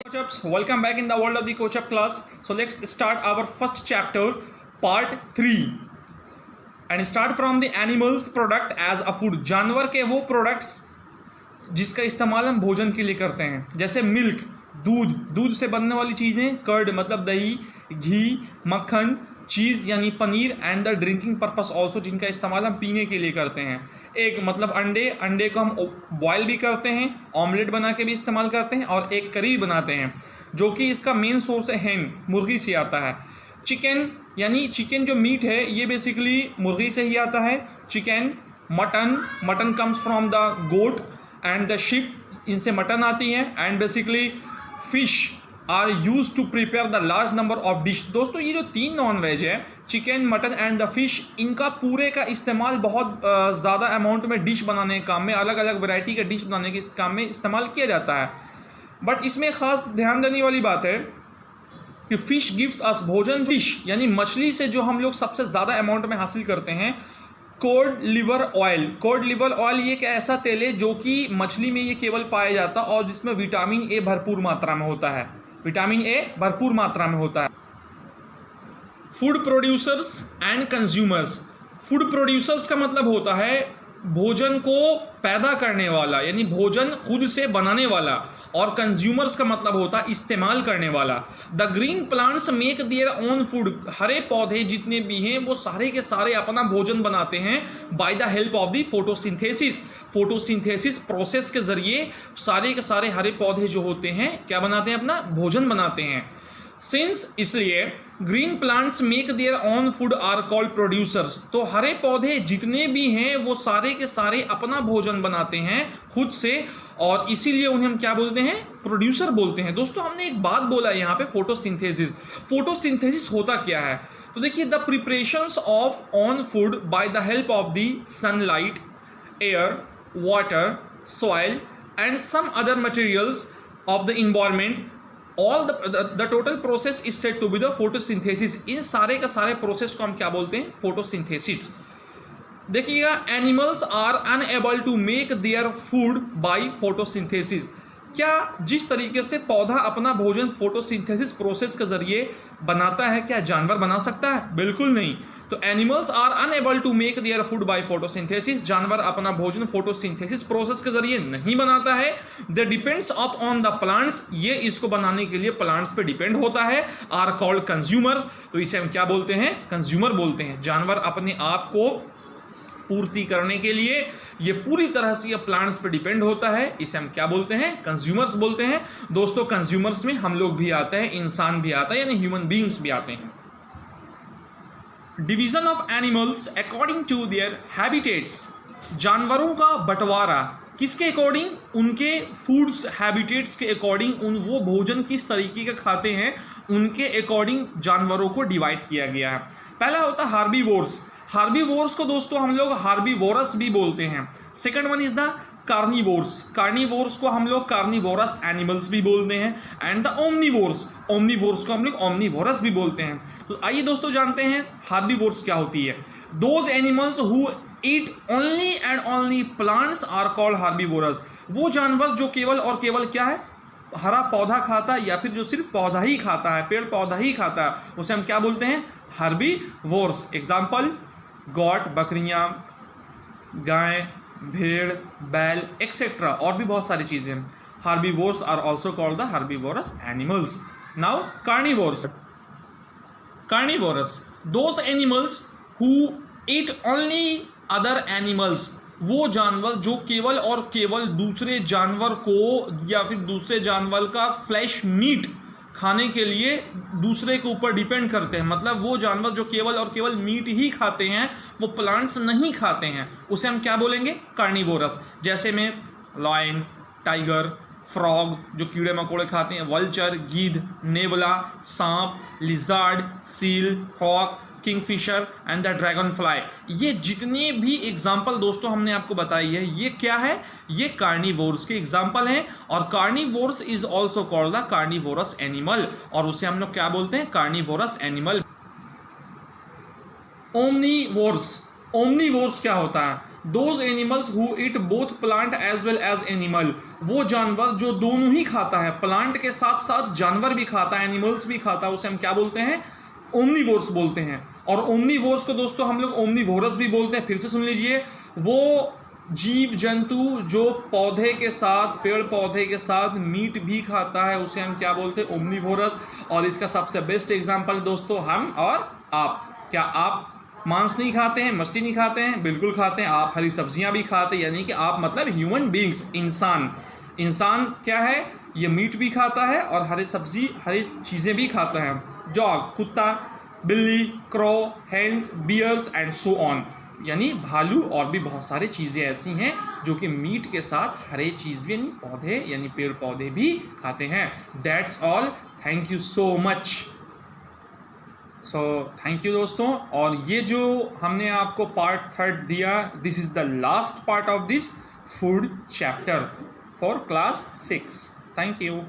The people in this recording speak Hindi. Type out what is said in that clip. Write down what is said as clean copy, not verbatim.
Coach-ups, welcome back in the world of the Coach-up class. So let's start our first chapter, part 3 and start from the animals product as a food. जानवर के वो products जिसका इस्तेमाल हम भोजन के लिए करते हैं, जैसे मिल्क, दूध से बनने वाली चीज़ें, कर्ड मतलब दही, घी, मक्खन, चीज़ यानी paneer, and the drinking purpose also जिनका इस्तेमाल हम पीने के लिए करते हैं. एक मतलब अंडे को हम बॉयल भी करते हैं, ऑमलेट बना के भी इस्तेमाल करते हैं और एक करी भी बनाते हैं, जो कि इसका मेन सोर्स है हैन, मुर्गी से आता है. चिकन यानी चिकन जो मीट है ये बेसिकली मुर्गी से ही आता है. Chicken, mutton comes from the goat and the sheep, इनसे मटन आती है. And basically fish are use to prepare the large number of dish. दोस्तों ये जो 3 नॉन वेज है, chicken, mutton and the fish, इनका पूरे का इस्तेमाल बहुत ज़्यादा अमाउंट में डिश बनाने के काम में, अलग अलग वैरायटी का डिश बनाने के काम में इस्तेमाल किया जाता है. बट इसमें ख़ास ध्यान देने वाली बात है कि फ़िश गिव्स अस, भोजन फिश यानी मछली से जो हम लोग सबसे ज़्यादा अमाउंट में हासिल करते हैं, code liver oil. Code liver oil ये एक ऐसा तेल है जो कि मछली में ये केवल पाया जाता है और जिसमें विटामिन ए भरपूर मात्रा में होता है. विटामिन ए भरपूर मात्रा में होता है. Food producers and consumers. Food producers का मतलब होता है भोजन को पैदा करने वाला, यानी भोजन खुद से बनाने वाला, और कंज्यूमर्स का मतलब होता है इस्तेमाल करने वाला. The green plants make their own food. हरे पौधे जितने भी हैं वो सारे के सारे अपना भोजन बनाते हैं bye the help of the photosynthesis. Photosynthesis process के जरिए सारे के सारे हरे पौधे जो होते हैं क्या बनाते हैं, अपना भोजन बनाते हैं. सिंस इसलिए green plants make their own food are called producers. तो हरे पौधे जितने भी हैं वो सारे के सारे अपना भोजन बनाते हैं खुद से, और इसीलिए उन्हें हम क्या बोलते हैं, प्रोड्यूसर बोलते हैं. दोस्तों हमने एक बात बोला यहाँ पे, फोटोसिंथेसिस. फोटोसिंथेसिस होता क्या है? तो देखिए, the preparations of on food by the help of the sunlight, air, water, soil and some other materials of the environment. All the total process is said to be the photosynthesis. इन सारे का सारे प्रोसेस को हम क्या बोलते हैं, फोटोसिंथेसिस. देखिएगा, animals are unable to make their food by photosynthesis. क्या जिस तरीके से पौधा अपना भोजन फोटोसिंथेसिस प्रोसेस के जरिए बनाता है, क्या जानवर बना सकता है? बिल्कुल नहीं. तो animals are unable to make their food by photosynthesis. जानवर अपना भोजन फोटोसिंथेसिस प्रोसेस के जरिए नहीं बनाता है. They depends up on the plants. ये इसको बनाने के लिए प्लांट्स पे डिपेंड होता है. Are called consumers. तो इसे हम क्या बोलते हैं, कंज्यूमर बोलते हैं. जानवर अपने आप को पूर्ति करने के लिए ये पूरी तरह से ये प्लांट्स पे डिपेंड होता है. इसे हम क्या बोलते हैं, कंज्यूमर्स बोलते हैं. दोस्तों कंज्यूमर्स में हम लोग भी आते हैं, इंसान भी आता है, यानी ह्यूमन बीइंग्स भी आते हैं. Division of animals according to their habitats. जानवरों का बंटवारा किसके अकॉर्डिंग, उनके फूड्स हैबिटेट्स के अकॉर्डिंग, वो भोजन किस तरीके का खाते हैं उनके अकॉर्डिंग जानवरों को डिवाइड किया गया है. पहला होता है हार्बीवोर्स. हार्बीवोर्स को दोस्तों हम लोग हार्बीवोरस भी बोलते हैं. Second one is the carnivores. Carnivores को हम लोग कार्निवोरस एनिमल्स भी बोलते हैं. And the omnivores. ओमनिवोर्स को हम लोग ओमनिवोरस भी बोलते हैं. तो आइए दोस्तों जानते हैं हार्बीवोर्स क्या होती है. Those animals who eat only and only plants are called herbivorous. वो जानवर जो केवल और केवल क्या है, हरा पौधा खाता है, या फिर जो सिर्फ पौधा ही खाता है, पेड़ पौधा ही खाता है, उसे हम क्या बोलते हैं, हार्बीवोर्स. एग्जाम्पल, गॉट बकरियां, गाय, भेड़, बैल एक्सेट्रा, और भी बहुत सारी चीजें. Herbivores are also called the herbivorous animals. Now carnivores. Carnivorous, those animals who eat only other animals. वो जानवर जो केवल और केवल दूसरे जानवर को या फिर दूसरे जानवर का फ्लैश मीट खाने के लिए दूसरे के ऊपर डिपेंड करते हैं. मतलब वो जानवर जो केवल और केवल मीट ही खाते हैं, वो प्लांट्स नहीं खाते हैं, उसे हम क्या बोलेंगे, कार्निवोरस. जैसे में लायन, टाइगर, फ्रॉग जो कीड़े मकोड़े खाते हैं, वल्चर, गीध, नेबला, सांप, lizard, seal, hawk, kingfisher and the dragonfly. ये जितने भी एग्जाम्पल दोस्तों हमने आपको बताई है, ये क्या है, ये कार्निवोर्स के एग्जाम्पल हैं. और carnivores is also called the carnivorous animal, और उसे हम लोग क्या बोलते हैं, कार्निवोरस एनिमल. ओमनीवोर्स. ओमनीवोर्स क्या होता है? Those animals who eat both plant as well as animal, वो जानवर जो दोनों ही खाता है, प्लांट के साथ साथ जानवर भी खाता है, एनिमल्स भी खाता है, उसे हम क्या बोलते हैं? ओमनीवोर्स बोलते हैं। और ओमनीवोर्स को दोस्तों हम लोग ओमनीवोरस भी बोलते हैं। फिर से सुन लीजिए, वो जीव जंतु जो पौधे के साथ, पेड़ पौधे के साथ मीट भी खाता है, उसे हम क्या बोलते हैं? ओमनीवोरस। और इसका सबसे बेस्ट एग्जांपल दोस्तों हम और आप। क्या आप मांस नहीं खाते हैं, मछली नहीं खाते हैं? बिल्कुल खाते हैं। आप हरी सब्जियां भी खाते हैं, यानी कि आप मतलब ह्यूमन बींग्स, इंसान। इंसान क्या है? ये मीट भी खाता है और हरी सब्जी, हरी चीज़ें भी खाता है। डॉग कुत्ता, बिल्ली, crow, hens, bears and so on, यानी भालू और भी बहुत सारी चीज़ें ऐसी हैं जो कि मीट के साथ हरे चीज़ भी, यानी पौधे, यानी पेड़ पौधे भी खाते हैं। That's all. Thank you so much. So thank you दोस्तों। और ये जो हमने आपको पार्ट 3 दिया, this is the last part of this food chapter for class 6। Thank you.